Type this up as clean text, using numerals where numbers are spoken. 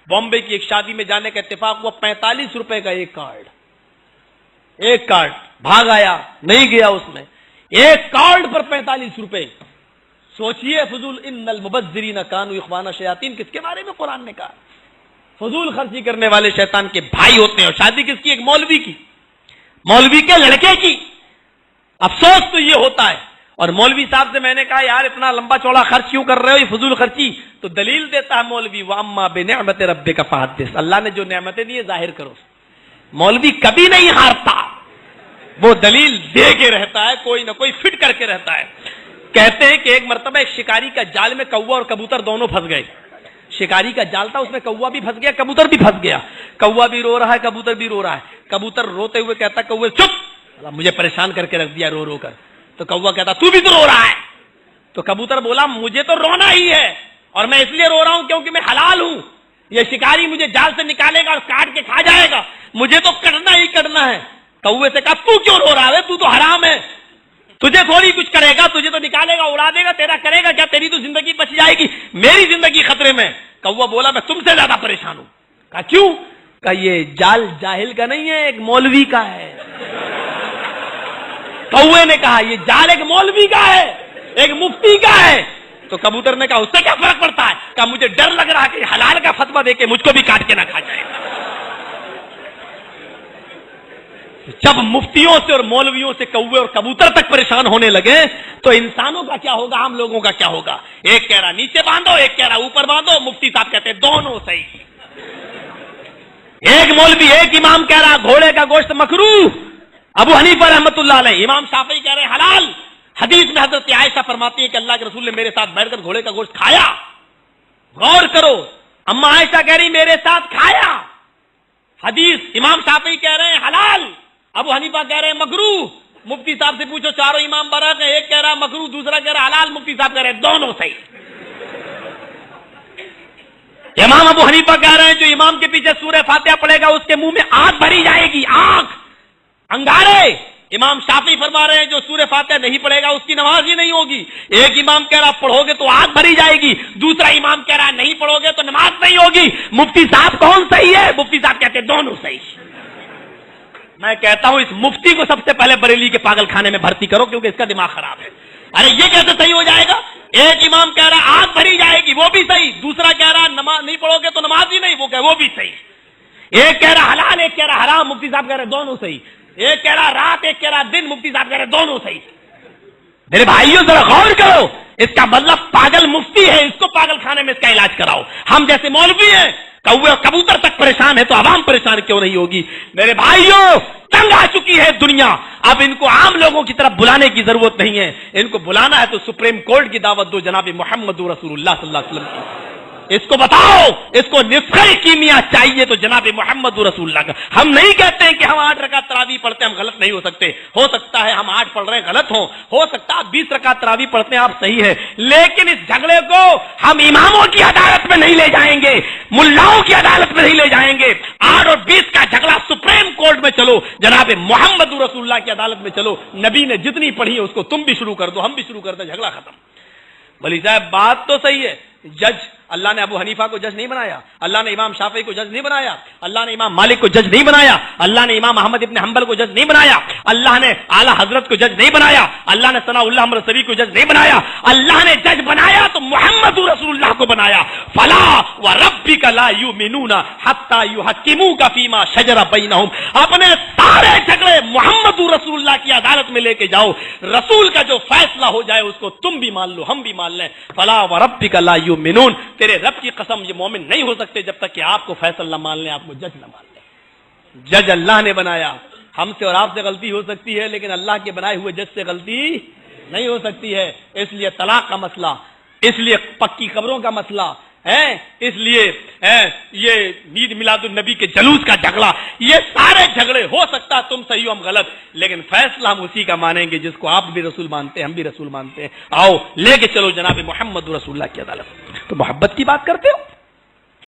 बॉम्बे की एक शादी में जाने का इत्तेफाक हुआ, 45 रुपए का एक कार्ड, भाग आया, नहीं गया उसमें, एक कार्ड पर 45 रुपए। सोचिए, फजूल इन्नल मुबज्जिरीन कानू इख्वाना शयातीन, किसके बारे में कुरान ने कहा? फजूल खर्ची करने वाले शैतान के भाई होते हैं। और शादी किसकी? एक मौलवी की, मौलवी के लड़के की। अफसोस तो ये होता है। और मौलवी साहब से मैंने कहा, यार इतना लंबा चौड़ा खर्च क्यों कर रहे हो, ये फजूल खर्ची? तो दलील देता है मौलवी, व अम्मा बिनिअमति रब्बिका फहद्दिस, अल्लाह ने जो नेमतें दी है जाहिर करो। मौलवी कभी नहीं हारता, वो दलील दे के रहता है, कोई ना कोई फिट करके रहता है। कहते हैं कि एक मर्तबा एक शिकारी का जाल में कौवा और कबूतर दोनों फंस गए। शिकारी का जाल था, उसमें कौवा भी फंस गया, कबूतर भी फंस गया। कौवा भी रो रहा है, कबूतर भी रो रहा है। कबूतर रोते हुए कहता, कौवे चुप, मुझे परेशान करके रख दिया रो रो कर। तो कौवा कहता, तू भी तो रो रहा है। तो कबूतर बोला, मुझे तो रोना ही है, और मैं इसलिए रो रहा हूं क्योंकि मैं हलाल हूं। ये शिकारी मुझे जाल से निकालेगा और काट के खा जाएगा, मुझे तो करना ही करना है। कौवे से कहा, तू क्यों रो रहा है, तू तो हराम है, तुझे थोड़ी कुछ करेगा, तुझे तो निकालेगा, उड़ा देगा, तेरा करेगा क्या? तेरी तो जिंदगी बच जाएगी, मेरी जिंदगी खतरे में। कौवा बोला, मैं तुमसे ज्यादा परेशान हूं। कहा क्यों? कहा ये जाल जाहिल का नहीं है, एक मौलवी का है। कौवे ने कहा, ये जाल एक मौलवी का है, एक मुफ्ती का है। तो कबूतर ने कहा, उससे क्या फर्क पड़ता है? कहा मुझे डर लग रहा है कि हलाल का फतवा देके मुझको भी काट के ना खा जाए। जब मुफ्तियों से और मौलवियों से कौवे और कबूतर तक परेशान होने लगे तो इंसानों का क्या होगा, हम लोगों का क्या होगा? एक कह रहा नीचे बांधो, एक कह रहा ऊपर बांधो। मुफ्ती साहब कहते हैं दोनों सही। एक मौलवी, एक इमाम कह रहा घोड़े का गोश्त मकरूह, अबू हनीफा रहमतुल्लाह अलैह, इमाम शाफी कह रहे हलाल। हदीस में हजरत आयशा फरमाती है कि अल्लाह के रसूल ने मेरे साथ बैठकर घोड़े का गोश्त खाया। गौर करो, अम्मा आयशा कह रही मेरे साथ खाया। हदीस, इमाम शाफी कह रहे हैं हलाल, अबू हनीफा कह रहे हैं मकरूह। मुफ्ती साहब से पूछो, चारों इमाम बरक है, एक कह रहा मकरूह, दूसरा कह रहा हलाल, मुफ्ती साहब कह रहे हैं दोनों सही। इमाम अबू हनीफा कह रहे हैं जो इमाम के पीछे सूरह फातिहा पढ़ेगा उसके मुंह में आग भरी जाएगी, आग, अंगारे। इमाम शाफी फरमा रहे हैं जो सूरह फातिहा नहीं पढ़ेगा उसकी नमाज ही नहीं होगी। एक इमाम कह रहा पढ़ोगे तो आग भरी जाएगी, दूसरा इमाम कह रहा नहीं पढ़ोगे तो नमाज नहीं होगी। मुफ्ती साहब कौन सही है? मुफ्ती साहब कहते हैं दोनों सही। मैं कहता हूं इस मुफ्ती को सबसे पहले बरेली के पागल खाने में भर्ती करो, क्योंकि इसका दिमाग खराब है। अरे ये कैसे सही हो जाएगा? एक इमाम कह रहा आग भरी जाएगी, वो भी सही, दूसरा कह रहा नमाज नहीं पढ़ोगे तो नमाज ही नहीं, वो भी सही। एक कह रहा हलाल, एक कह रहा हराम, मुफ्ती साहब कह रहे दोनों सही। एक कह रहा रात, एक कह रहा दिन, मुफ्ती साहब कह रहे दोनों सही। मेरे भाइयों जरा गौर करो, इसका मतलब पागल मुफ्ती है, इसको पागल खाने में इसका इलाज कराओ। हम जैसे मौलवी हैं, कौवे और कबूतर तक परेशान है तो आवाम परेशान क्यों नहीं होगी? मेरे भाइयों, तंग आ चुकी है दुनिया, अब इनको आम लोगों की तरफ बुलाने की जरूरत नहीं है। इनको बुलाना है तो सुप्रीम कोर्ट की दावत दो, जनाब मोहम्मद रसूलुल्लाह सल्लल्लाहु अलैहि वसल्लम की। इसको बताओ, इसको निस्खे कीमिया चाहिए तो जनाब मोहम्मद रसूलुल्लाह का। हम नहीं कहते हैं कि हम 8 रकात तरावी पढ़ते हैं, हम गलत नहीं हो सकते। हो सकता है हम 8 पढ़ रहे हैं गलत हो सकता है आप 20 रकात तरावी पढ़ते हैं आप सही है। लेकिन इस झगड़े को हम इमामों की अदालत में नहीं ले जाएंगे, मुल्लाओं की अदालत में नहीं ले जाएंगे। 8 और 20 का झगड़ा सुप्रीम कोर्ट में चलो, जनाब मोहम्मद रसूलुल्लाह की अदालत में चलो। नबी ने जितनी पढ़ी है उसको तुम भी शुरू कर दो, हम भी शुरू कर दो, झगड़ा खत्म। भली साहब बात तो सही है, जज अल्लाह ने अबू हनीफा को जज नहीं बनाया, अल्लाह ने इमाम शाफी को जज नहीं बनाया, अल्लाह ने इमाम मालिक को जज नहीं बनाया, अल्लाह ने इमाम अहमद इब्न हंबल को जज नहीं बनाया, अल्लाह ने आला हजरत को जज नहीं बनाया, अल्लाह ने सनाउल्लाह अमरसवी को जज नहीं बनाया। अल्लाह ने जज बनाया तो मोहम्मद रसूलुल्लाह को बनाया। फला व रब्बिका ला युमिनूना हत्ता युहक्किमूका फीमा शजरा बैनहुम। अपने सारे झगड़े मोहम्मद रसूलुल्लाह की अदालत में लेके जाओ, रसूल का जो फैसला हो जाए उसको तुम भी मान लो, हम भी मान लें। फला व रब्बिका ला युमिनून, तेरे रब की कसम ये मोमिन नहीं हो सकते जब तक कि आपको फैसला मान लें, आपको जज न मान लें। जज अल्लाह ने बनाया, हमसे और आपसे गलती हो सकती है लेकिन अल्लाह के बनाए हुए जज से गलती नहीं हो सकती है। इसलिए तलाक का मसला, इसलिए पक्की कब्रों का मसला है, इसलिए ये ईद मिलादुन नबी के जुलूस का झगड़ा, ये सारे झगड़े हो सकता तुम सही हो हम गलत, लेकिन फैसला हम उसी का मानेंगे जिसको आप भी रसूल मानते हैं, हम भी रसूल मानते हैं। आओ लेके चलो जनाब मोहम्मद रसूलुल्लाह की अदालत। तो मोहब्बत की बात करते हो,